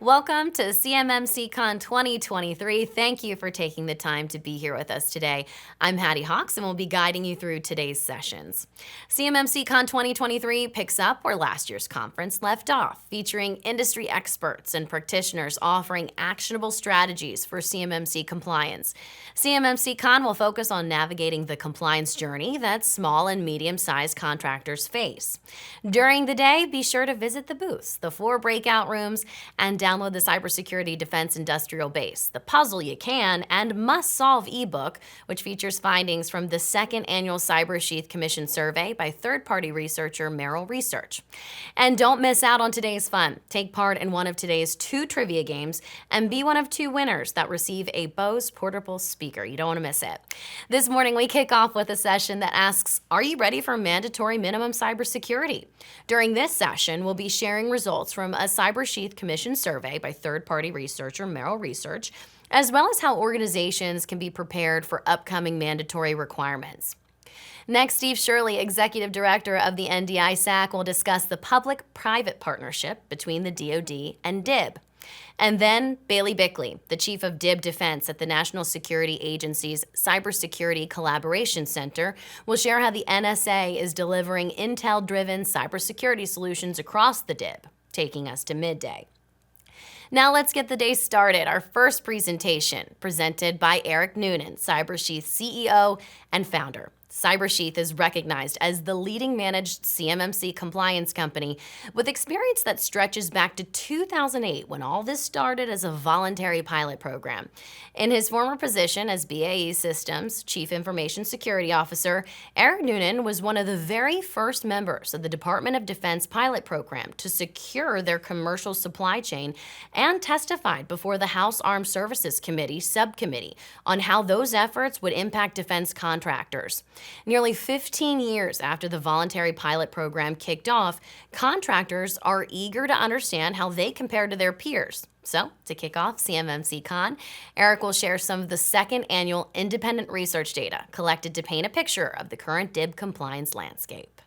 Welcome to CMMC CON 2023. Thank you for taking the time to be here with us today. I'm Hattie Hawks and we'll be guiding you through today's sessions. CMMC CON 2023 picks up where last year's conference left off, featuring industry experts and practitioners offering actionable strategies for CMMC compliance. CMMC CON will focus on navigating the compliance journey that small and medium-sized contractors face. During the day, be sure to visit the booths, the 4 breakout rooms, and download the Cybersecurity Defense Industrial Base, the Puzzle You Can and Must Solve ebook, which features findings from the 2nd Annual CyberSheath Commission survey by third-party researcher Merrill Research. And don't miss out on today's fun. Take part in one of today's 2 trivia games and be one of 2 winners that receive a Bose portable speaker. You don't want to miss it. This morning, we kick off with a session that asks, are you ready for mandatory minimum cybersecurity? During this session, we'll be sharing results from a CyberSheath Commission survey by third-party researcher Merrill Research, as well as how organizations can be prepared for upcoming mandatory requirements. Next, Steve Shirley, Executive Director of the NDI-SAC, will discuss the public-private partnership between the DoD and DIB. And then Bailey Bickley, the Chief of DIB Defense at the National Security Agency's Cybersecurity Collaboration Center, will share how the NSA is delivering intel-driven cybersecurity solutions across the DIB, taking us to midday. Now let's get the day started. Our first presentation, presented by Eric Noonan, CyberSheath CEO and founder. CyberSheath is recognized as the leading managed CMMC compliance company with experience that stretches back to 2008 when all this started as a voluntary pilot program. In his former position as BAE Systems Chief Information Security Officer, Eric Noonan was one of the very first members of the Department of Defense pilot program to secure their commercial supply chain and testified before the House Armed Services Committee subcommittee on how those efforts would impact defense contractors. Nearly 15 years after the voluntary pilot program kicked off, contractors are eager to understand how they compare to their peers. So, to kick off CMMC CON, Eric will share some of the 2nd annual independent research data collected to paint a picture of the current DIB compliance landscape.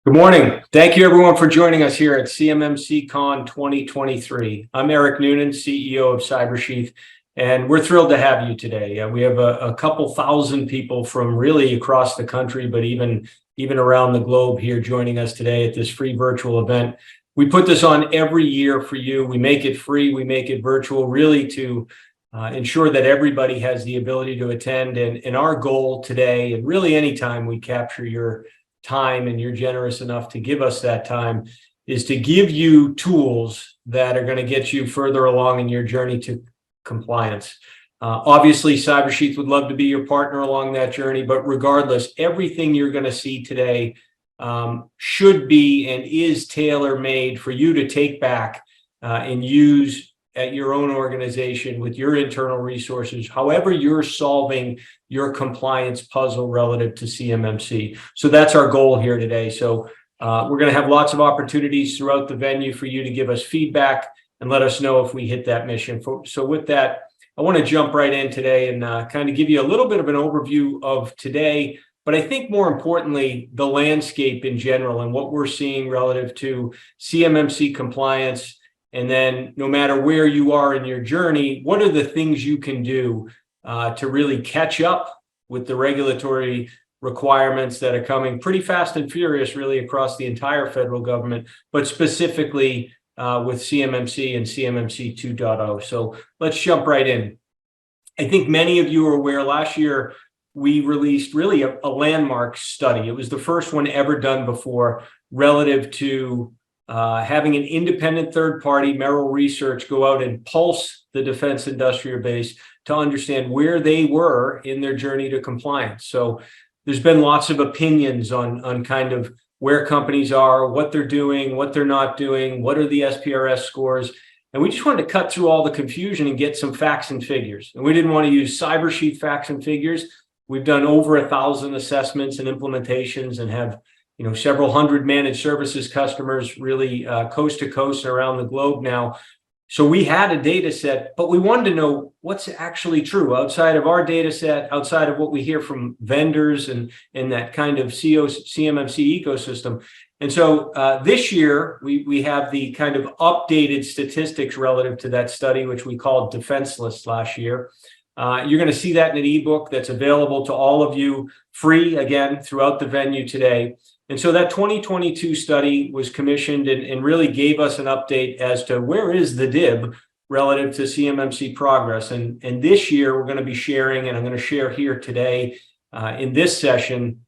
Good morning. Thank you everyone for joining us here at CMMC CON 2023. I'm Eric Noonan, CEO of CyberSheath, and we're thrilled to have you today. We have a couple thousand people from really across the country, but even around the globe here joining us today at this free virtual event. We put this on every year for you. We make it free, we make it virtual, really to ensure that everybody has the ability to attend. And our goal today, and really anytime we capture your time and you're generous enough to give us that time, is to give you tools that are going to get you further along in your journey to compliance. Obviously, CyberSheath would love to be your partner along that journey, but regardless, everything you're going to see today should be and is tailor-made for you to take back and use at your own organization with your internal resources, however you're solving your compliance puzzle relative to CMMC. So that's our goal here today. So we're going to have lots of opportunities throughout the venue for you to give us feedback and let us know if we hit that mission. So with that, I want to jump right in today and kind of give you a little bit of an overview of today, but I think more importantly, the landscape in general and what we're seeing relative to CMMC compliance. And then no matter where you are in your journey, what are the things you can do to really catch up with the regulatory requirements that are coming pretty fast and furious really across the entire federal government, but specifically with CMMC and CMMC 2.0. So let's jump right in. I think many of you are aware last year we released really a landmark study. It was the first one ever done before relative to having an independent third party, Merrill Research, go out and pulse the defense industrial base to understand where they were in their journey to compliance. So there's been lots of opinions on kind of where companies are, what they're doing, what they're not doing, what are the SPRS scores. And we just wanted to cut through all the confusion and get some facts and figures. And we didn't want to use CyberSheath facts and figures. We've done over 1,000 assessments and implementations and have several hundred managed services customers really coast to coast and around the globe now. So we had a data set, but we wanted to know what's actually true outside of our data set, outside of what we hear from vendors and in that kind of CMMC ecosystem. And so this year, we have the kind of updated statistics relative to that study, which we called Defenseless last year. You're going to see that in an ebook that's available to all of you free, again, throughout the venue today. And so that 2022 study was commissioned and really gave us an update as to where is the DIB relative to CMMC progress. And this year, we're going to be sharing, and I'm going to share here today in this session,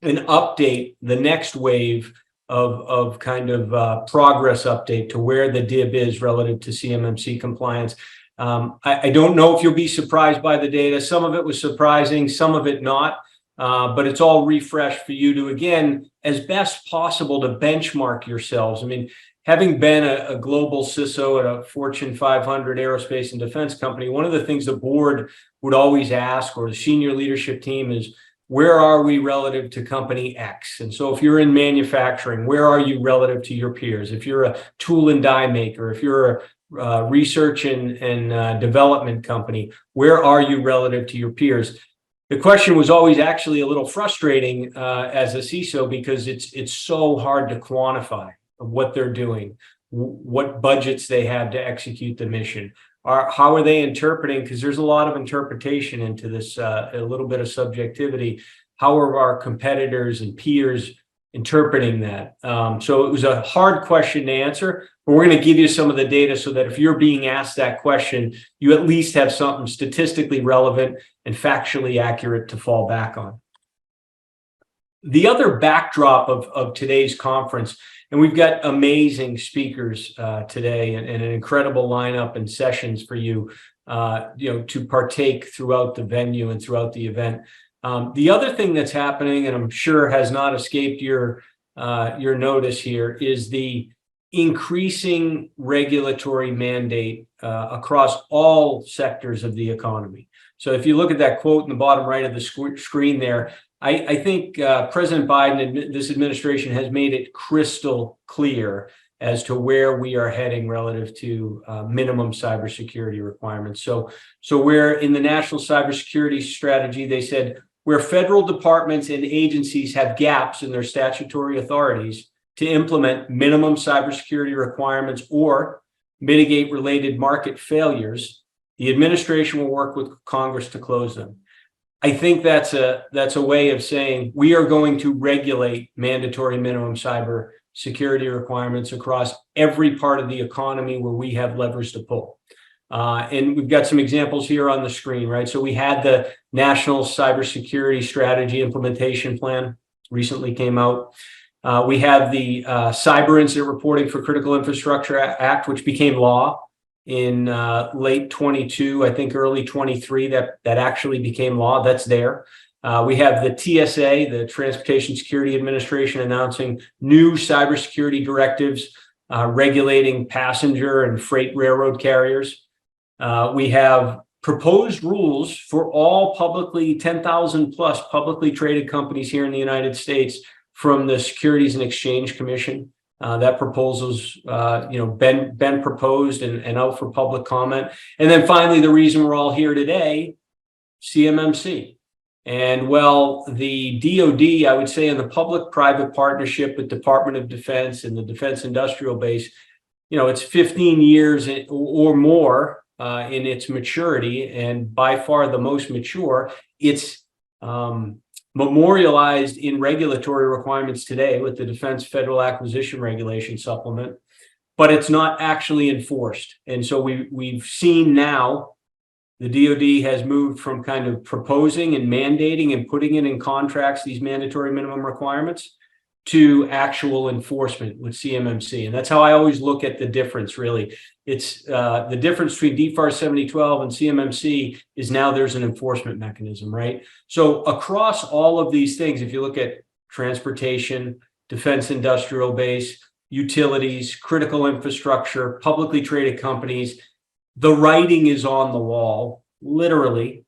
an update, the next wave of kind of progress update to where the DIB is relative to CMMC compliance. I don't know if you'll be surprised by the data. Some of it was surprising, some of it not, but it's all refreshed for you to, again, as best possible to benchmark yourselves. I mean, having been a global CISO at a Fortune 500 aerospace and defense company, one of the things the board would always ask, or the senior leadership team, is where are we relative to company X? And so if you're in manufacturing, where are you relative to your peers? If you're a tool and die maker, if you're a research and development company, where are you relative to your peers? The question was always actually a little frustrating as a CISO, because it's so hard to quantify what they're doing, what budgets they have to execute the mission. How are they interpreting? Because there's a lot of interpretation into this, a little bit of subjectivity. How are our competitors and peers interpreting that? So it was a hard question to answer, but we're going to give you some of the data so that if you're being asked that question, you at least have something statistically relevant and factually accurate to fall back on. The other backdrop of today's conference, and we've got amazing speakers today and an incredible lineup and sessions for you, to partake throughout the venue and throughout the event. The other thing that's happening, and I'm sure has not escaped your notice here, is the increasing regulatory mandate across all sectors of the economy. So if you look at that quote in the bottom right of the screen there, I think President Biden and this administration has made it crystal clear as to where we are heading relative to minimum cybersecurity requirements. So where in the National Cybersecurity Strategy, they said where federal departments and agencies have gaps in their statutory authorities to implement minimum cybersecurity requirements or mitigate related market failures, the administration will work with Congress to close them. I think that's a way of saying we are going to regulate mandatory minimum cyber security requirements across every part of the economy where we have levers to pull. And we've got some examples here on the screen, right? So we had the National Cybersecurity Strategy Implementation Plan recently came out. We have the Cyber Incident Reporting for Critical Infrastructure Act, which became law in late 22, I think early 23, that actually became law. That's there. We have the TSA, the Transportation Security Administration, announcing new cybersecurity directives regulating passenger and freight railroad carriers. We have proposed rules for all publicly 10,000 plus publicly traded companies here in the United States from the Securities and Exchange Commission. That proposal's been proposed and out for public comment. And then finally, the reason we're all here today, CMMC. And well, the DoD, I would say, in the public-private partnership with Department of Defense and the defense industrial base, it's 15 years or more in its maturity, and by far the most mature. It's memorialized in regulatory requirements today with the Defense Federal Acquisition Regulation Supplement, but it's not actually enforced. And so we've seen now the DoD has moved from kind of proposing and mandating and putting it in contracts, these mandatory minimum requirements, to actual enforcement with CMMC. And that's how I always look at the difference, really. It's the difference between DFAR 7012 and CMMC is now there's an enforcement mechanism, right? So across all of these things, if you look at transportation, defense industrial base, utilities, critical infrastructure, publicly traded companies, the writing is on the wall, literally,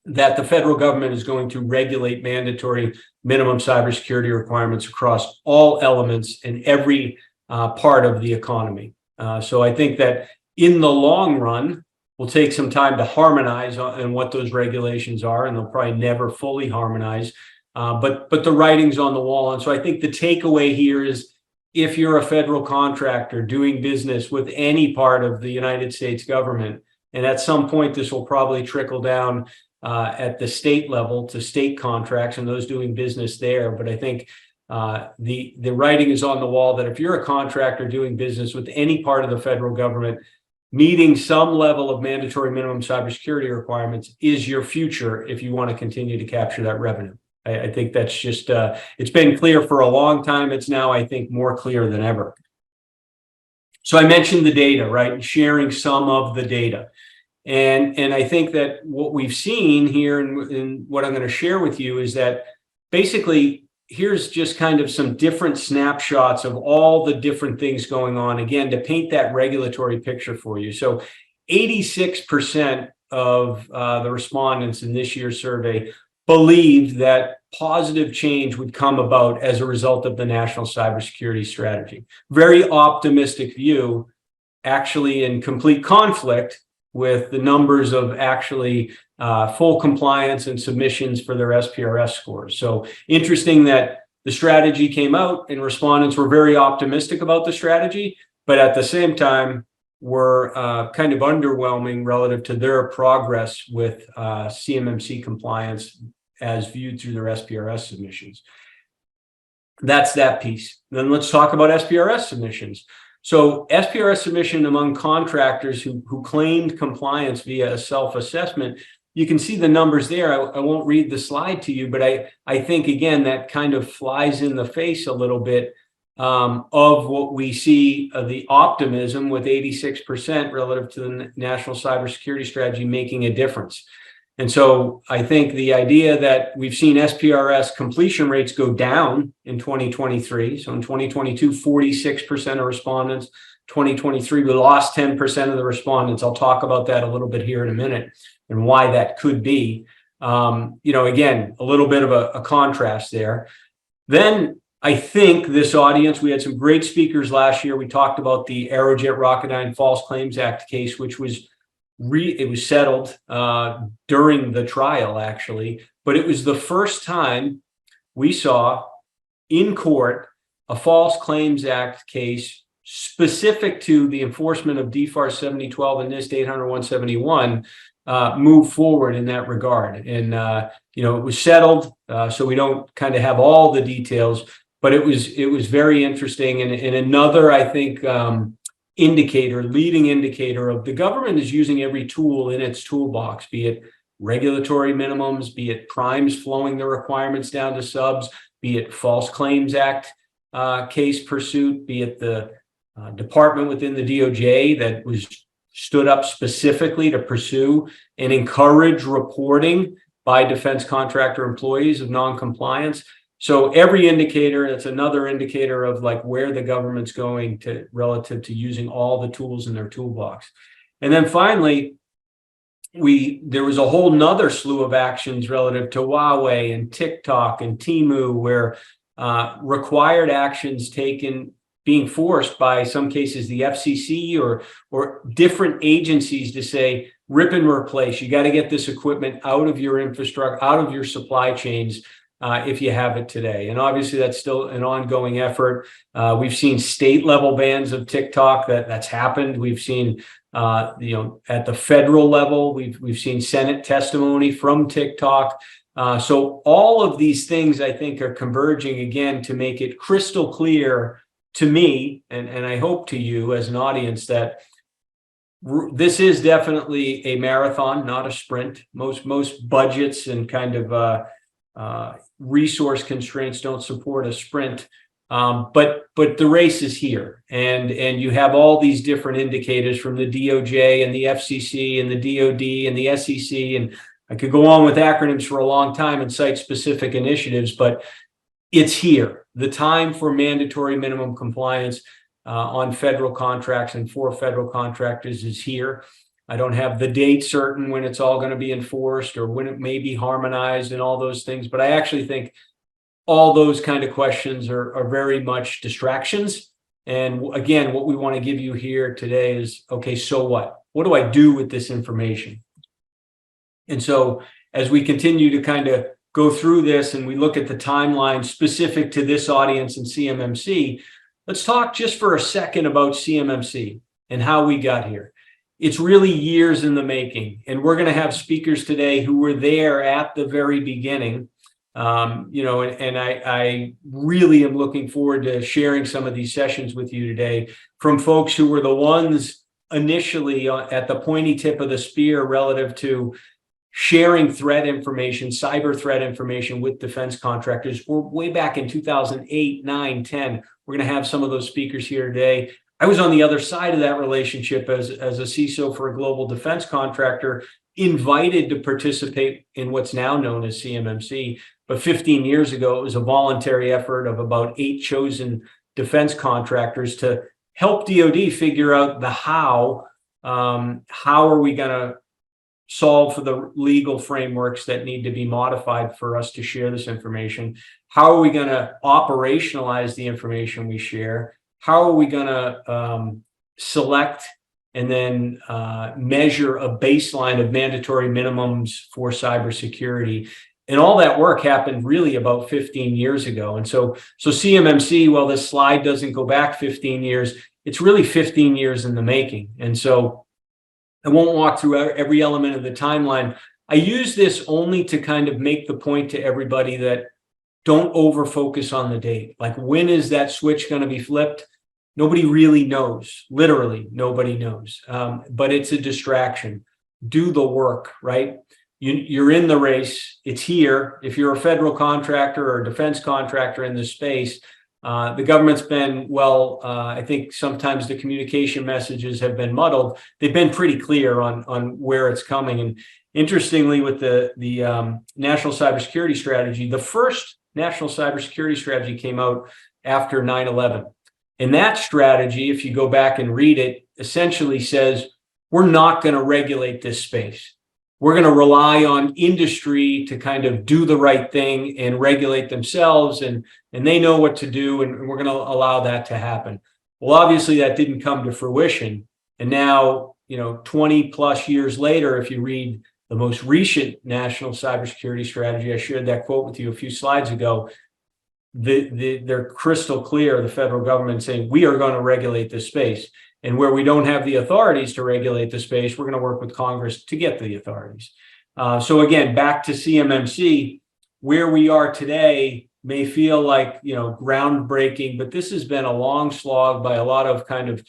that the federal government is going to regulate mandatory minimum cybersecurity requirements across all elements in every part of the economy. So I think that in the long run, we'll take some time to harmonize on what those regulations are, and they'll probably never fully harmonize. but the writing's on the wall. And so I think the takeaway here is, if you're a federal contractor doing business with any part of the United States government, and at some point this will probably trickle down at the state level to state contracts and those doing business there. But I think the writing is on the wall that if you're a contractor doing business with any part of the federal government, meeting some level of mandatory minimum cybersecurity requirements is your future if you want to continue to capture that revenue. I think that's just, it's been clear for a long time. It's now, I think, more clear than ever. So I mentioned the data, right? Sharing some of the data. And I think that what we've seen here and what I'm going to share with you is that basically, here's just kind of some different snapshots of all the different things going on, again, to paint that regulatory picture for you. So 86% of the respondents in this year's survey believed that positive change would come about as a result of the national cybersecurity strategy. Very optimistic view, actually in complete conflict with the numbers of actually full compliance and submissions for their SPRS scores. So interesting that the strategy came out and respondents were very optimistic about the strategy, but at the same time were kind of underwhelming relative to their progress with CMMC compliance as viewed through their SPRS submissions. That's that piece. Then let's talk about SPRS submissions. So SPRS submission among contractors who claimed compliance via a self-assessment, you can see the numbers there. I won't read the slide to you, but I think, again, that kind of flies in the face a little bit of what we see the optimism with 86% relative to the national cybersecurity strategy making a difference. And so I think the idea that we've seen SPRS completion rates go down in 2023. So in 2022, 46% of respondents. 2023, we lost 10% of the respondents. I'll talk about that a little bit here in a minute and why that could be. Again, a little bit of a contrast there. Then I think this audience, we had some great speakers last year. We talked about the Aerojet Rocketdyne False Claims Act case, which was it was settled during the trial, actually, but it was the first time we saw in court a False Claims Act case specific to the enforcement of DFAR 7012 and NIST 800-171 move forward in that regard. And, it was settled, so we don't kind of have all the details, but it was very interesting. And another, I think, leading indicator of the government is using every tool in its toolbox, be it regulatory minimums, be it primes flowing the requirements down to subs, be it False Claims Act case pursuit, be it the department within the DOJ that was stood up specifically to pursue and encourage reporting by defense contractor employees of non-compliance. So every indicator, that's another indicator of like where the government's going to relative to using all the tools in their toolbox. And then finally, there was a whole nother slew of actions relative to Huawei and TikTok and Temu, where required actions taken being forced by some cases the FCC or different agencies to say, rip and replace. You got to get this equipment out of your infrastructure, out of your supply chains. If you have it today. And obviously that's still an ongoing effort. We've seen state level bans of TikTok that's happened. We've seen, at the federal level, we've seen Senate testimony from TikTok. So all of these things I think are converging again to make it crystal clear to me, and I hope to you as an audience, that this is definitely a marathon, not a sprint. Most budgets and kind of resource constraints don't support a sprint, but the race is here, and you have all these different indicators from the DOJ and the FCC and the DOD and the SEC, and I could go on with acronyms for a long time and cite specific initiatives, but it's here. The time for mandatory minimum compliance on federal contracts and for federal contractors is here. I don't have the date certain when it's all going to be enforced or when it may be harmonized and all those things. But I actually think all those kind of questions are very much distractions. And again, what we want to give you here today is, okay, so what? What do I do with this information? And so as we continue to kind of go through this and we look at the timeline specific to this audience in CMMC, let's talk just for a second about CMMC and how we got here. It's really years in the making, and we're going to have speakers today who were there at the very beginning. I really am looking forward to sharing some of these sessions with you today from folks who were the ones initially at the pointy tip of the spear relative to sharing threat information, cyber threat information with defense contractors. We're way back in 2008, 9, 10. We're going to have some of those speakers here today. I was on the other side of that relationship as a CISO for a global defense contractor, invited to participate in what's now known as CMMC. But 15 years ago, it was a voluntary effort of about 8 chosen defense contractors to help DoD figure out the how. How are we going to solve for the legal frameworks that need to be modified for us to share this information? How are we going to operationalize the information we share? How are we going to select and then measure a baseline of mandatory minimums for cybersecurity? And all that work happened really about 15 years ago. And so CMMC, while this slide doesn't go back 15 years, it's really 15 years in the making. And so I won't walk through every element of the timeline. I use this only to kind of make the point to everybody that don't over focus on the date. Like, when is that switch going to be flipped? Nobody really knows. Literally, nobody knows. But it's a distraction. Do the work, right? You're in the race. It's here. If you're a federal contractor or a defense contractor in this space, the government's been, I think sometimes the communication messages have been muddled. They've been pretty clear on where it's coming. And interestingly, with the National Cybersecurity Strategy, the first National Cybersecurity Strategy came out after 9/11. And that strategy, if you go back and read it, essentially says, we're not going to regulate this space. We're going to rely on industry to kind of do the right thing and regulate themselves, and they know what to do, and we're going to allow that to happen. Well, obviously that didn't come to fruition. And now, 20 plus years later, if you read the most recent National Cybersecurity Strategy, I shared that quote with you a few slides ago, they're crystal clear, the federal government saying, we are going to regulate this space. And where we don't have the authorities to regulate the space, we're going to work with Congress to get the authorities. So again, back to CMMC, where we are today may feel like, groundbreaking, but this has been a long slog by a lot of kind of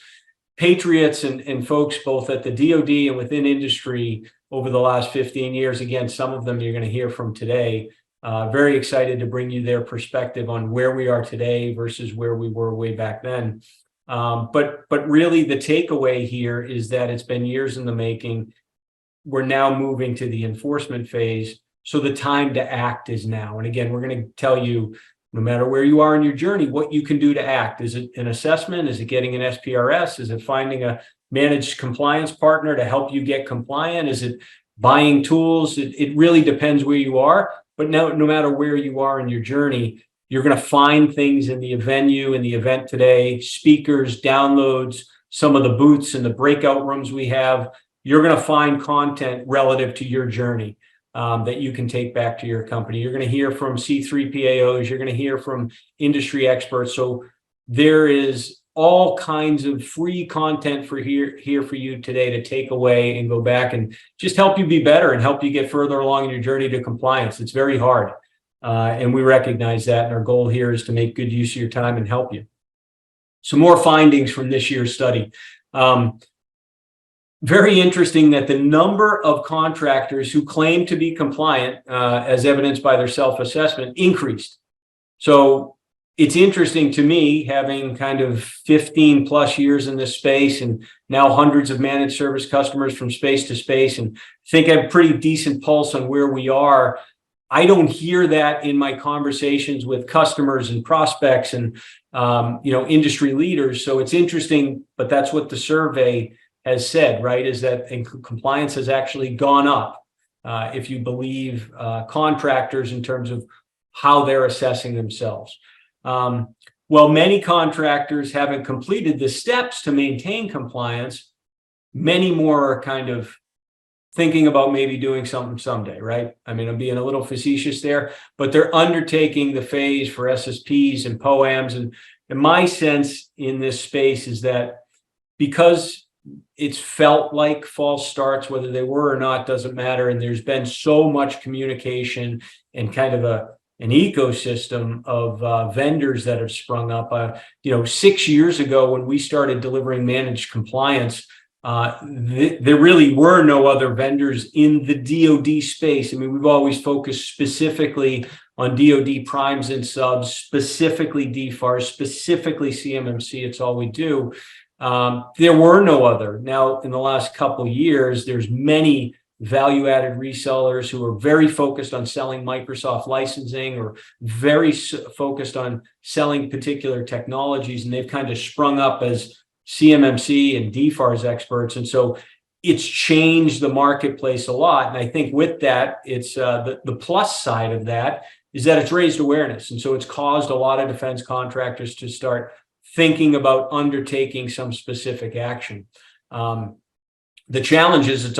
patriots and folks both at the DoD and within industry over the last 15 years. Again, some of them you're going to hear from today. Very excited to bring you their perspective on where we are today versus where we were way back then. But really the takeaway here is that it's been years in the making. We're now moving to the enforcement phase. So the time to act is now. And again, we're going to tell you, no matter where you are in your journey, what you can do to act. Is it an assessment? Is it getting an SPRS? Is it finding a managed compliance partner to help you get compliant? Is it buying tools? It really depends where you are. But no matter where you are in your journey, you're going to find things in the venue, in the event today, speakers, downloads, some of the booths and the breakout rooms we have. You're going to find content relative to your journey that you can take back to your company. You're going to hear from C3PAOs. You're going to hear from industry experts. So there is all kinds of free content for here for you today to take away and go back and just help you be better and help you get further along in your journey to compliance. It's very hard. And we recognize that. And our goal here is to make good use of your time and help you. Some more findings from this year's study. Very interesting that the number of contractors who claim to be compliant, as evidenced by their self-assessment, increased. So it's interesting to me, having kind of 15 plus years in this space and now hundreds of managed service customers from space to space, and think I have a pretty decent pulse on where we are. I don't hear that in my conversations with customers and prospects and industry leaders. So it's interesting, but that's what the survey has said, right? Is that compliance has actually gone up, if you believe contractors in terms of how they're assessing themselves. While many contractors haven't completed the steps to maintain compliance, many more are kind of thinking about maybe doing something someday, right? I mean, I'm being a little facetious there, but they're undertaking the phase for SSPs and POAMs. And my sense in this space is that because it's felt like false starts, whether they were or not, doesn't matter. And there's been so much communication and kind of an ecosystem of vendors that have sprung up. 6 years ago, when we started delivering managed compliance, there really were no other vendors in the DoD space. I mean, we've always focused specifically on DoD primes and subs, specifically DFARS, specifically CMMC. It's all we do. There were no other. Now, in the last couple of years, there's many value-added resellers who are very focused on selling Microsoft licensing or very focused on selling particular technologies, and they've kind of sprung up as CMMC and DFARS experts. And so it's changed the marketplace a lot. And I think with that, it's the plus side of that is that it's raised awareness. And so it's caused a lot of defense contractors to start thinking about undertaking some specific action. The challenge is it's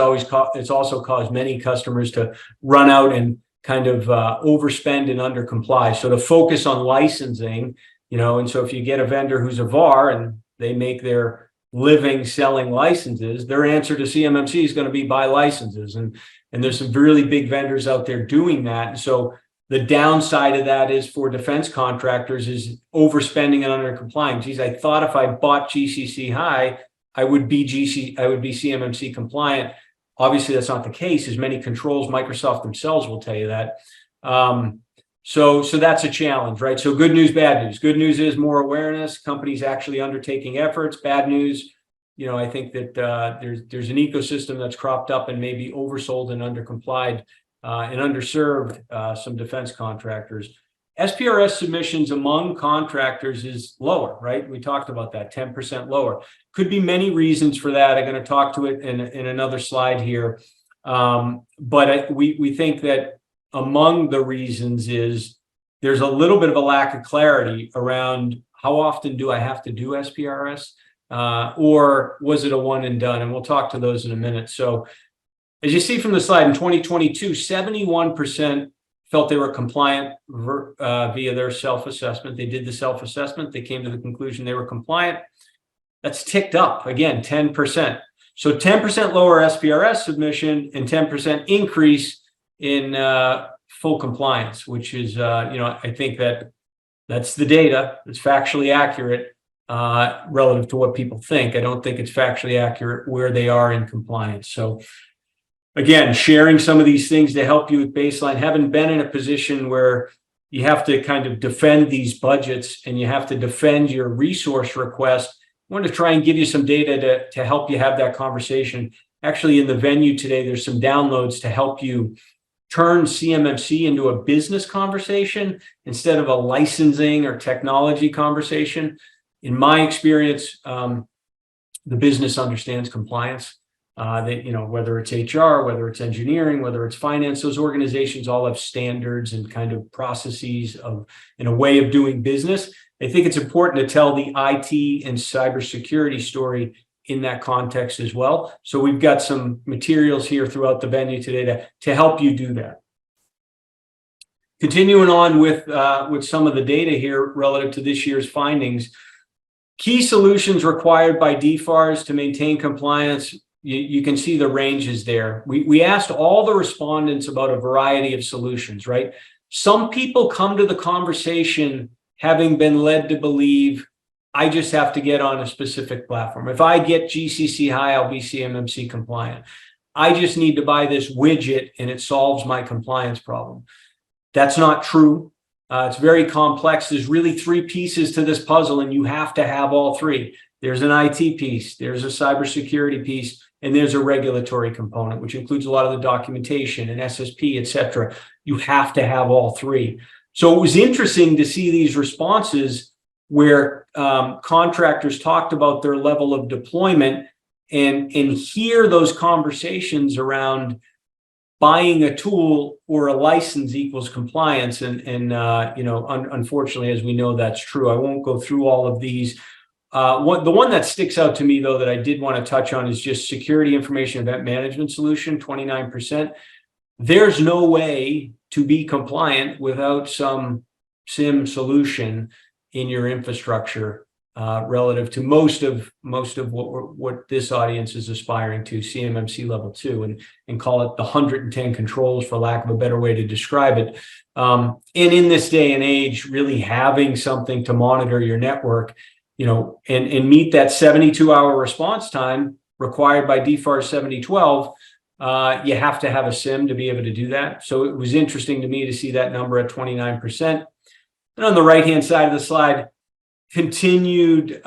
also caused many customers to run out and kind of overspend and undercomply. So to focus on licensing, and so if you get a vendor who's a VAR and they make their living selling licenses, their answer to CMMC is going to be buy licenses. And there's some really big vendors out there doing that. And so the downside of that is for defense contractors is overspending and undercomplying. Geez, I thought if I bought GCC high, I would be CMMC compliant. Obviously, that's not the case. As many controls, Microsoft themselves will tell you that. So that's a challenge, right? So good news, bad news. Good news is more awareness, companies actually undertaking efforts. Bad news, I think that there's an ecosystem that's cropped up and maybe oversold and undercomplied and underserved some defense contractors. SPRS submissions among contractors is lower, right? We talked about that, 10% lower. Could be many reasons for that. I'm going to talk to it in another slide here. But we think that among the reasons is there's a little bit of a lack of clarity around how often do I have to do SPRS or was it a one and done? And we'll talk to those in a minute. So as you see from the slide, in 2022, 71% felt they were compliant via their self-assessment. They did the self-assessment. They came to the conclusion they were compliant. That's ticked up, again, 10%. So 10% lower SPRS submission and 10% increase in full compliance, which is, I think that's the data. It's factually accurate relative to what people think. I don't think it's factually accurate where they are in compliance. So again, sharing some of these things to help you with baseline. Haven't been in a position where you have to kind of defend these budgets and you have to defend your resource request. I want to try and give you some data to help you have that conversation. Actually, in the venue today, there's some downloads to help you turn CMMC into a business conversation instead of a licensing or technology conversation. In my experience, the business understands compliance. Whether it's HR, whether it's engineering, whether it's finance, those organizations all have standards and kind of processes in a way of doing business. I think it's important to tell the IT and cybersecurity story in that context as well. So we've got some materials here throughout the venue today to help you do that. Continuing on with some of the data here relative to this year's findings, key solutions required by DFARS to maintain compliance. You can see the ranges there. We asked all the respondents about a variety of solutions, right? Some people come to the conversation having been led to believe, I just have to get on a specific platform. If I get GCC high, I'll be CMMC compliant. I just need to buy this widget and it solves my compliance problem. That's not true. It's very complex. There's really three pieces to this puzzle, and you have to have all three. There's an IT piece, there's a cybersecurity piece, and there's a regulatory component, which includes a lot of the documentation and SSP, et cetera. You have to have all three. So it was interesting to see these responses where contractors talked about their level of deployment and hear those conversations around buying a tool or a license equals compliance. And unfortunately, as we know, that's true. I won't go through all of these, the one that sticks out to me, though, that I did want to touch on is just security information event management solution, 29%. There's no way to be compliant without some SIM solution in your infrastructure, relative to most of what this audience is aspiring to, CMMC level 2, and call it the 110 controls, for lack of a better way to describe it. And in this day and age, really having something to monitor your network, and meet that 72-hour response time required by DFARS 7012, you have to have a SIM to be able to do that. So it was interesting to me to see that number at 29%. And on the right-hand side of the slide, continued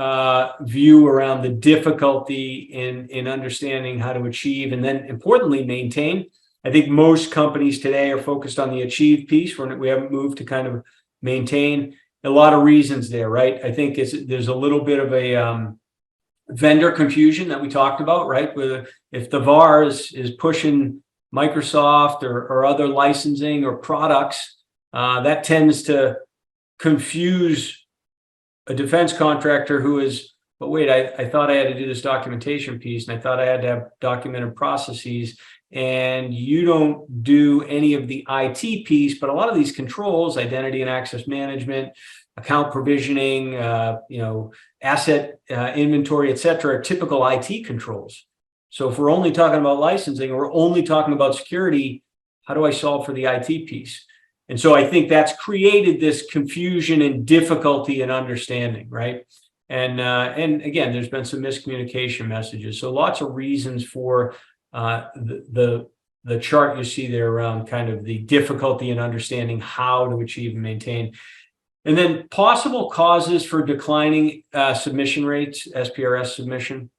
view around the difficulty in understanding how to achieve and then importantly maintain. I think most companies today are focused on the achieve piece. We haven't moved to kind of maintain. A lot of reasons there, right? I think there's a little bit of a vendor confusion that we talked about, right? Where if the VAR is pushing Microsoft or other licensing or products, that tends to confuse a defense contractor who is, but wait, I thought I had to do this documentation piece, and I thought I had to have documented processes, and you don't do any of the IT piece, but a lot of these controls, identity and access management, account provisioning, asset inventory, et cetera, are typical IT controls. So if we're only talking about licensing, or we're only talking about security, how do I solve for the IT piece? And so I think that's created this confusion and difficulty in understanding, right? And again, there's been some miscommunication messages. So lots of reasons for the chart you see there around kind of the difficulty in understanding how to achieve and maintain. And then possible causes for declining submission rates, SPRS submission.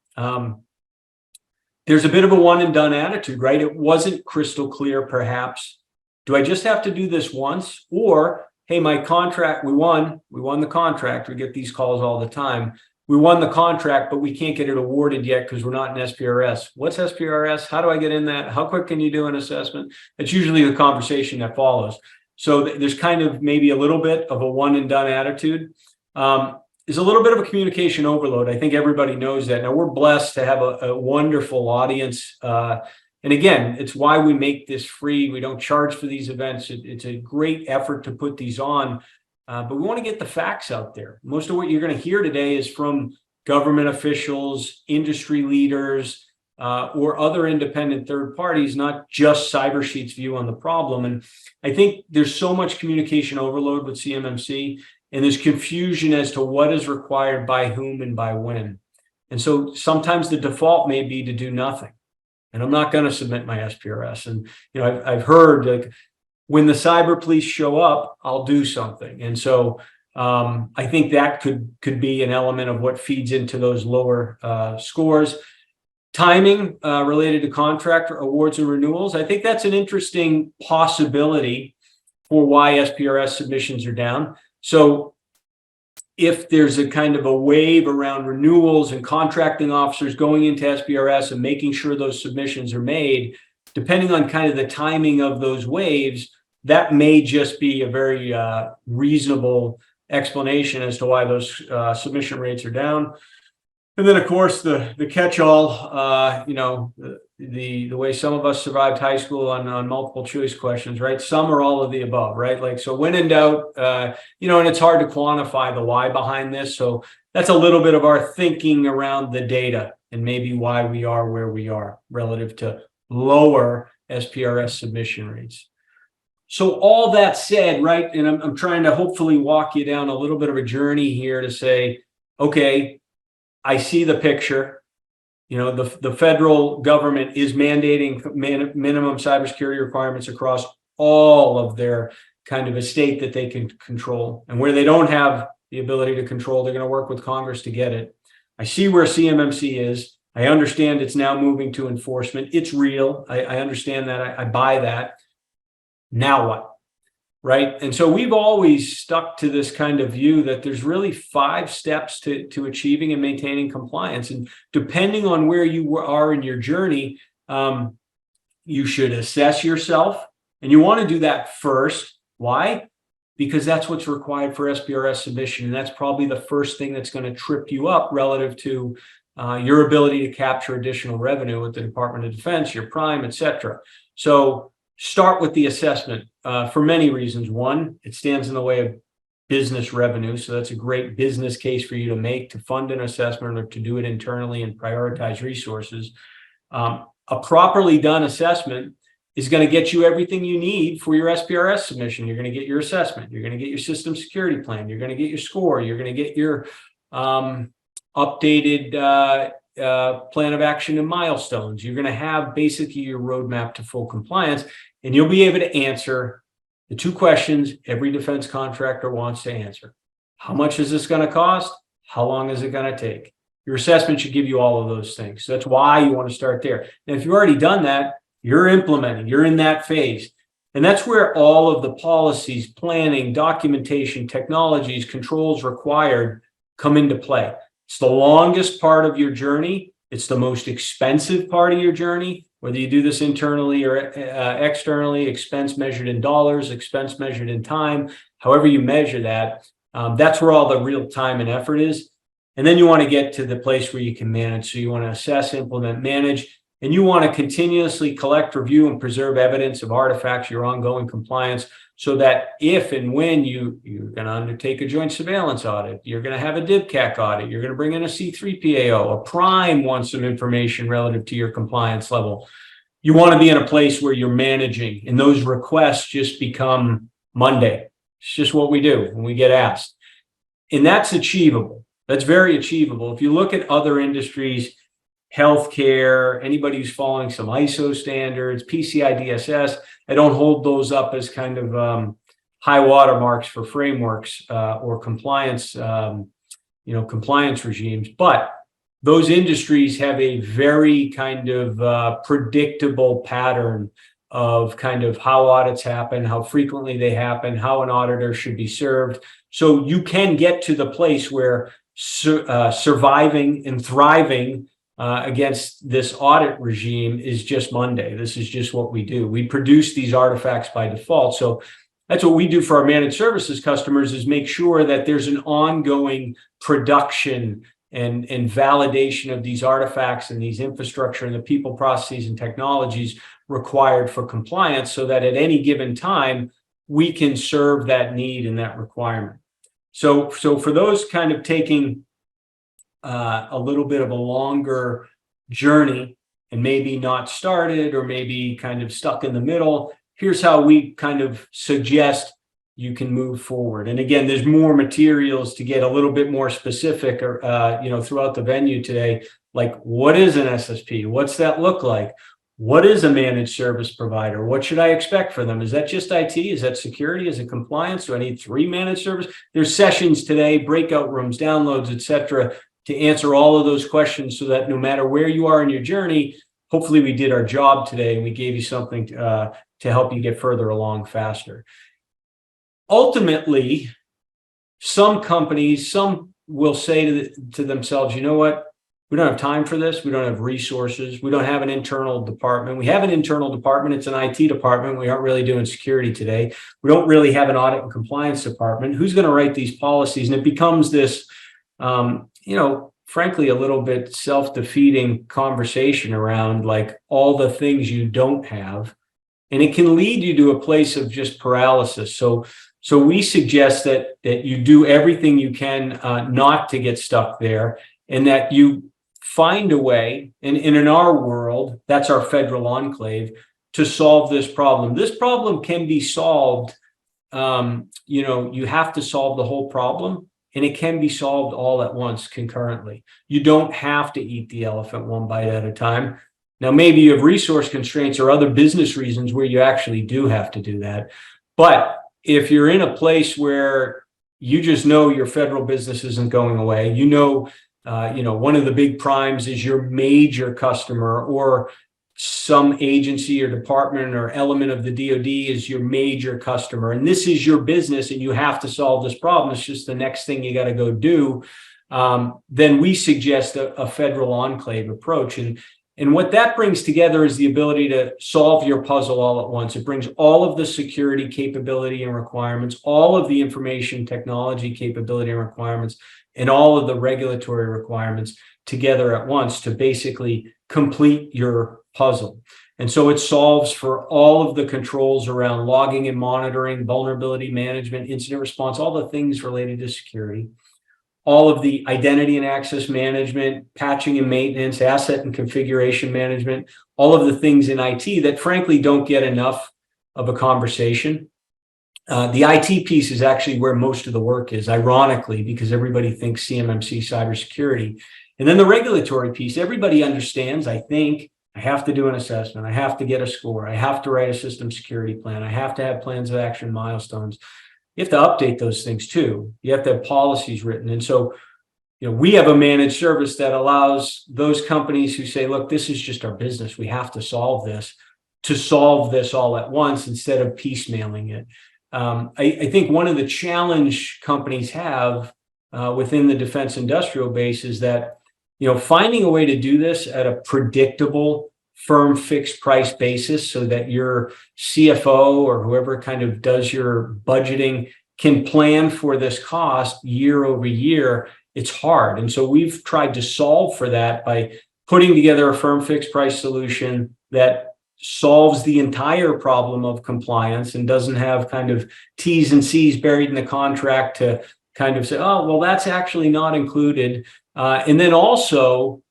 There's a bit of a one and done attitude, right? It wasn't crystal clear, perhaps. Do I just have to do this once? Or, hey, my contract, we won the contract. We get these calls all the time. We won the contract, but we can't get it awarded yet because we're not in SPRS. What's SPRS? How do I get in that? How quick can you do an assessment? It's usually the conversation that follows. So there's kind of maybe a little bit of a one and done attitude. There's a little bit of a communication overload. I think everybody knows that. Now, we're blessed to have a wonderful audience. And again, it's why we make this free. We don't charge for these events. It's a great effort to put these on, but we want to get the facts out there. Most of what you're going to hear today is from government officials, industry leaders, or other independent third parties, not just CyberSheath's view on the problem. And I think there's so much communication overload with CMMC, and there's confusion as to what is required by whom and by when. And so sometimes the default may be to do nothing. And I'm not going to submit my SPRS. And I've heard, like, when the cyber police show up, I'll do something. And so I think that could be an element of what feeds into those lower scores. Timing related to contract awards and renewals. I think that's an interesting possibility for why SPRS submissions are down. So if there's a kind of a wave around renewals and contracting officers going into SPRS and making sure those submissions are made, depending on kind of the timing of those waves, that may just be a very reasonable explanation as to why those submission rates are down. And then, of course, the catch-all, the way some of us survived high school on multiple choice questions, right? Some or all of the above, right? Like, so when in doubt, and it's hard to quantify the why behind this. So that's a little bit of our thinking around the data and maybe why we are where we are relative to lower SPRS submission rates. So all that said, right, and I'm trying to hopefully walk you down a little bit of a journey here to say, okay, I see the picture. The federal government is mandating minimum cybersecurity requirements across all of their kind of estate that they can control. And where they don't have the ability to control, they're going to work with Congress to get it. I see where CMMC is. I understand it's now moving to enforcement. It's real. I understand that. I buy that. Now what? Right. And so we've always stuck to this kind of view that there's really 5 steps to achieving and maintaining compliance. And depending on where you are in your journey, you should assess yourself. And you want to do that first. Why? because that's what's required for SBRS submission. And that's probably the first thing that's going to trip you up relative to your ability to capture additional revenue with the Department of Defense, your prime, et cetera. So start with the assessment for many reasons. One, it stands in the way of business revenue. So that's a great business case for you to make to fund an assessment or to do it internally and prioritize resources. A properly done assessment is going to get you everything you need for your SPRS submission. You're going to get your assessment. You're going to get your system security plan. You're going to get your score. You're going to get your updated plan of action and milestones. You're going to have basically your roadmap to full compliance, and you'll be able to answer the two questions every defense contractor wants to answer. How much is this going to cost? How long is it going to take? Your assessment should give you all of those things. So that's why you want to start there. And if you've already done that, you're implementing, you're in that phase. And that's where all of the policies, planning, documentation, technologies, controls required come into play. It's the longest part of your journey. It's the most expensive part of your journey, whether you do this internally or externally, expense measured in dollars, expense measured in time, however you measure that. That's where all the real time and effort is. And then you want to get to the place where you can manage. So you want to assess, implement, manage, and you want to continuously collect, review, and preserve evidence of artifacts, your ongoing compliance, so that if and when you're going to undertake a joint surveillance audit, you're going to have a DIBCAC audit, you're going to bring in a C3PAO, a prime wants some information relative to your compliance level. You want to be in a place where you're managing, and those requests just become Monday. It's just what we do when we get asked. And that's achievable. That's very achievable. If you look at other industries, healthcare, anybody who's following some ISO standards, PCI DSS, I don't hold those up as kind of high watermarks for frameworks or compliance, compliance regimes. But those industries have a very kind of predictable pattern of kind of how audits happen, how frequently they happen, how an auditor should be served. So you can get to the place where surviving and thriving against this audit regime is just Monday. This is just what we do. We produce these artifacts by default. So that's what we do for our managed services customers, is make sure that there's an ongoing production and validation of these artifacts and these infrastructure and the people, processes, and technologies required for compliance, so that at any given time, we can serve that need and that requirement. So for those kind of taking a little bit of a longer journey and maybe not started or maybe kind of stuck in the middle, here's how we kind of suggest you can move forward. And again, there's more materials to get a little bit more specific or, throughout the venue today, like what is an SSP? What's that look like? What is a managed service provider? What should I expect for them? Is that just IT? Is that security? Is it compliance? Do I need 3 managed service? There's sessions today, breakout rooms, downloads, et cetera, to answer all of those questions, so that no matter where you are in your journey, hopefully we did our job today and we gave you something to help you get further along faster. Ultimately, some companies, will say to themselves, you know what? We don't have time for this. We don't have resources. We don't have an internal department. We have an internal department. It's an IT department. We aren't really doing security today. We don't really have an audit and compliance department. Who's going to write these policies? And it becomes this, frankly, a little bit self-defeating conversation around like all the things you don't have. And it can lead you to a place of just paralysis. So we suggest that you do everything you can not to get stuck there, and that you find a way, and in our world, that's our federal enclave, to solve this problem. This problem can be solved. You have to solve the whole problem, and it can be solved all at once concurrently. You don't have to eat the elephant one bite at a time. Now, maybe you have resource constraints or other business reasons where you actually do have to do that. But if you're in a place where you just know your federal business isn't going away, one of the big primes is your major customer, or some agency or department or element of the DoD is your major customer, and this is your business and you have to solve this problem. It's just the next thing you got to go do. Then we suggest a federal enclave approach. And And what that brings together is the ability to solve your puzzle all at once. It brings all of the security capability and requirements, all of the information technology capability and requirements, and all of the regulatory requirements together at once to basically complete your puzzle. And so it solves for all of the controls around logging and monitoring, vulnerability management, incident response, all the things related to security, all of the identity and access management, patching and maintenance, asset and configuration management, all of the things in IT that frankly don't get enough of a conversation. The IT piece is actually where most of the work is, ironically, because everybody thinks CMMC cybersecurity. And then the regulatory piece, everybody understands, I think, I have to do an assessment, I have to get a score, I have to write a system security plan, I have to have plans of action milestones. You have to update those things too. You have to have policies written. And so, we have a managed service that allows those companies who say, look, this is just our business, we have to solve this all at once instead of piecemealing it. I think one of the challenge companies have within the defense industrial base is that, finding a way to do this at a predictable, firm fixed price basis so that your CFO or whoever kind of does your budgeting can plan for this cost year over year, it's hard. And so we've tried to solve for that by putting together a firm fixed price solution that solves the entire problem of compliance and doesn't have kind of T's and C's buried in the contract to kind of say, oh, well, that's actually not included. And then also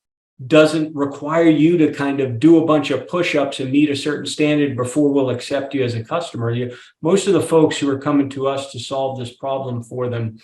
doesn't require you to kind of do a bunch of push-ups and meet a certain standard before we'll accept you as a customer. Most of the folks who are coming to us to solve this problem for them,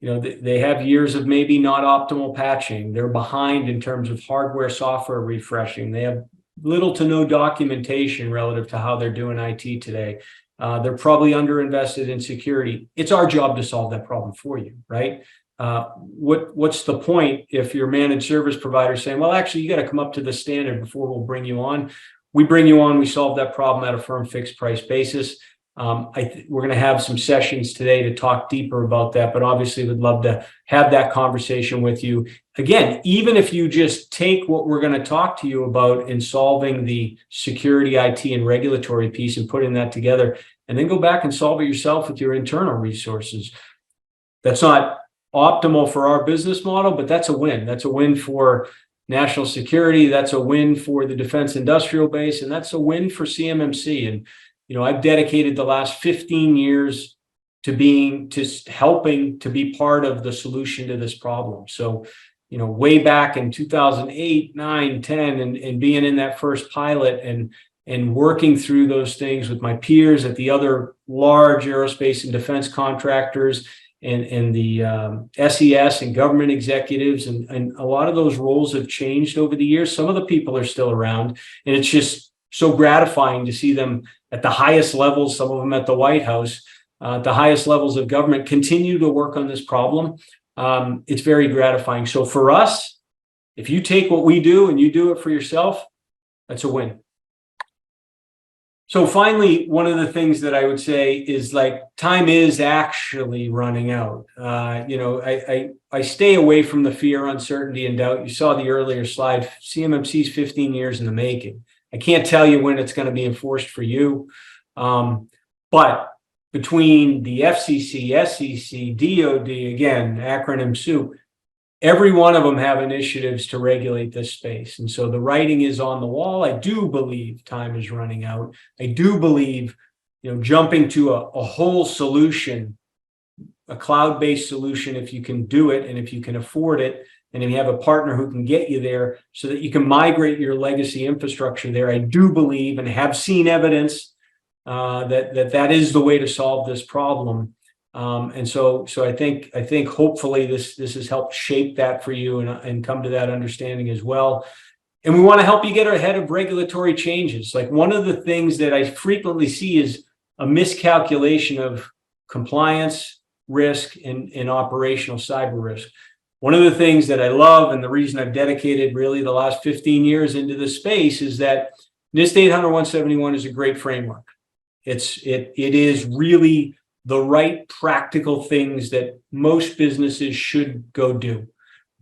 they have years of maybe not optimal patching. They're behind in terms of hardware, software refreshing. They have little to no documentation relative to how they're doing IT today. They're probably underinvested in security. It's our job to solve that problem for you, right? What's the point if your managed service provider is saying, well, actually, you got to come up to the standard before we'll bring you on. We bring you on, we solve that problem at a firm fixed price basis. We're going to have some sessions today to talk deeper about that, but obviously would love to have that conversation with you. Again, even if you just take what we're going to talk to you about in solving the security, IT, and regulatory piece and putting that together, and then go back and solve it yourself with your internal resources. That's not optimal for our business model, but that's a win. That's a win for national security. That's a win for the defense industrial base, and that's a win for CMMC. And I've dedicated the last 15 years to helping to be part of the solution to this problem. So, way back in 2008, 9, 10, and being in that first pilot and working through those things with my peers at the other large aerospace and defense contractors and the SES and government executives. And a lot of those roles have changed over the years. Some of the people are still around, and it's just so gratifying to see them at the highest levels, some of them at the White House, the highest levels of government, continue to work on this problem. It's very gratifying. So for us, if you take what we do and you do it for yourself, that's a win. So finally, one of the things that I would say is time is actually running out. I stay away from the fear, uncertainty, and doubt. You saw the earlier slide, CMMC's 15 years in the making. I can't tell you when it's going to be enforced for you. But between the FCC, SEC, DOD, again, acronym soup, every one of them have initiatives to regulate this space. And so the writing is on the wall. I do believe time is running out. I do believe, jumping to a whole solution, a cloud-based solution, if you can do it and if you can afford it, and if you have a partner who can get you there so that you can migrate your legacy infrastructure there, I do believe and have seen evidence that is the way to solve this problem. And so I think hopefully this has helped shape that for you and come to that understanding as well. And we want to help you get ahead of regulatory changes. One of the things that I frequently see is a miscalculation of compliance risk and operational cyber risk. One of the things that I love, and the reason I've dedicated really the last 15 years into this space, is that NIST 800-171 is a great framework. It is really the right practical things that most businesses should go do.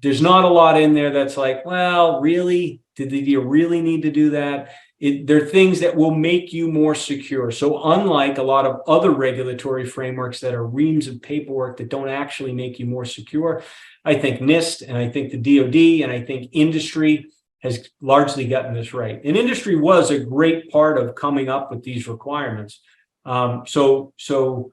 There's not a lot in there that's well, really, Do you really need to do that? They're things that will make you more secure. So unlike a lot of other regulatory frameworks that are reams of paperwork that don't actually make you more secure, I think NIST and I think the DoD and I think industry has largely gotten this right. And industry was a great part of coming up with these requirements. So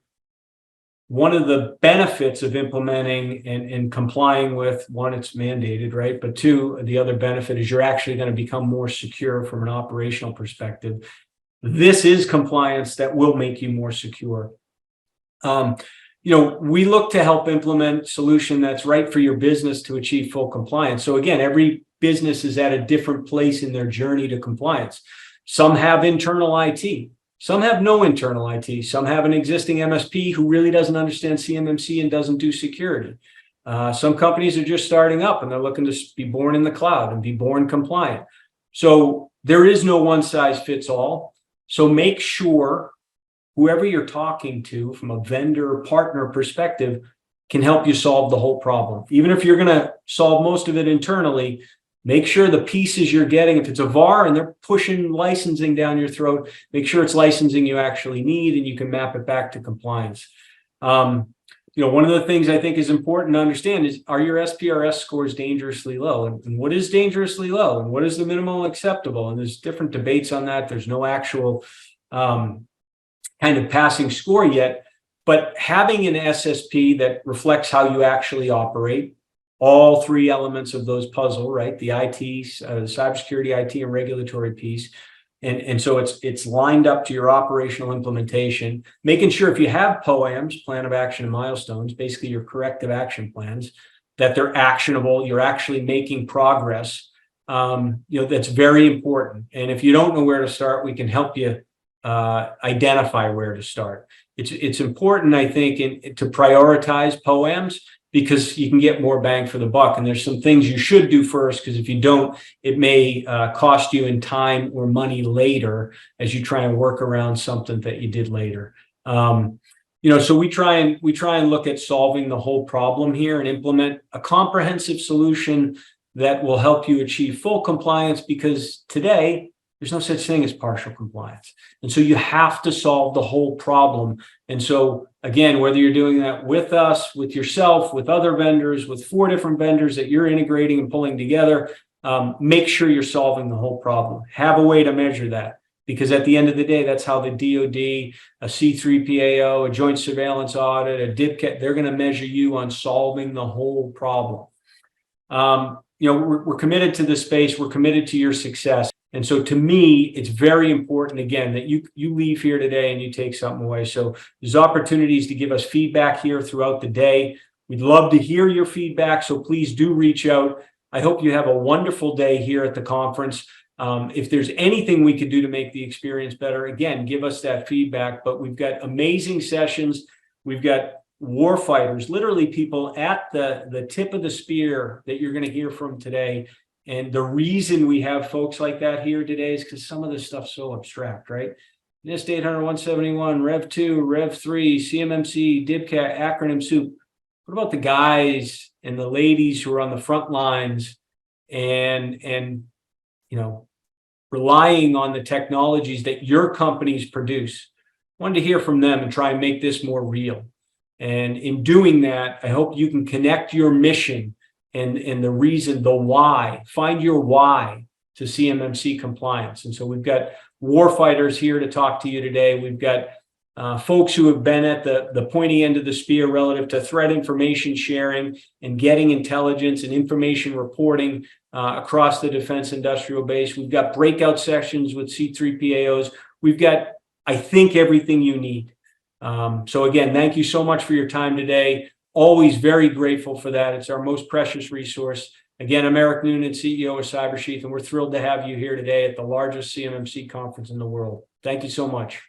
one of the benefits of implementing and complying with, one, it's mandated, right? But two, the other benefit is you're actually going to become more secure from an operational perspective. This is compliance that will make you more secure. We look to help implement a solution that's right for your business to achieve full compliance. So again, every business is at a different place in their journey to compliance. Some have internal IT. Some have no internal IT. Some have an existing MSP who really doesn't understand CMMC and doesn't do security. Some companies are just starting up and they're looking to be born in the cloud and be born compliant. So there is no one size fits all. So make sure whoever you're talking to from a vendor partner perspective can help you solve the whole problem. Even if you're going to solve most of it internally, make sure the pieces you're getting, if it's a VAR and they're pushing licensing down your throat, make sure it's licensing you actually need and you can map it back to compliance. One of the things I think is important to understand is, are your SPRS scores dangerously low? And what is dangerously low? And what is the minimum acceptable? And there's different debates on that. There's no actual kind of passing score yet, but having an SSP that reflects how you actually operate, all three elements of those puzzle, right? The IT, the cybersecurity, IT, and regulatory piece. And so it's lined up to your operational implementation, making sure if you have POAMs, plan of action and milestones, basically your corrective action plans, that they're actionable, you're actually making progress. That's very important. And if you don't know where to start, we can help you identify where to start. It's important, I think, to prioritize POAMs because you can get more bang for the buck. And there's some things you should do first, because if you don't, it may cost you in time or money later as you try and work around something that you did later. So we try and look at solving the whole problem here and implement a comprehensive solution that will help you achieve full compliance, because today there's no such thing as partial compliance. And so you have to solve the whole problem. And so again, whether you're doing that with us, with yourself, with other vendors, with 4 different vendors that you're integrating and pulling together, make sure you're solving the whole problem. Have a way to measure that, because at the end of the day, that's how the DoD, a C3PAO, a joint surveillance audit, a DIPCAT, they're going to measure you on solving the whole problem. We're committed to this space. We're committed to your success. And so to me, it's very important, again, that you leave here today and you take something away. So there's opportunities to give us feedback here throughout the day. We'd love to hear your feedback, so please do reach out. I hope you have a wonderful day here at the conference. If there's anything we could do to make the experience better, again, give us that feedback. But we've got amazing sessions. We've got war fighters, literally people at the tip of the spear that you're going to hear from today. And the reason we have folks like that here today is because some of this stuff's so abstract, right? NIST 800, 171, Rev 2, Rev 3, CMMC, DIPCAT, acronym soup. What about the guys and the ladies who are on the front lines and relying on the technologies that your companies produce? I wanted to hear from them and try and make this more real. And in doing that, I hope you can connect your mission and the reason, the why, find your why to CMMC compliance. And so we've got warfighters here to talk to you today. We've got folks who have been at the pointy end of the spear relative to threat information sharing and getting intelligence and information reporting across the defense industrial base. We've got breakout sessions with C3PAOs. We've got, I think, everything you need. So again, thank you so much for your time today. Always very grateful for that. It's our most precious resource. Again, I'm Eric Noonan, CEO of CyberSheath, and we're thrilled to have you here today at the largest CMMC conference in the world. Thank you so much.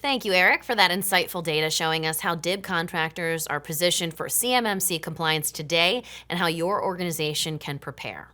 Thank you, Eric, for that insightful data showing us how DIB contractors are positioned for CMMC compliance today and how your organization can prepare.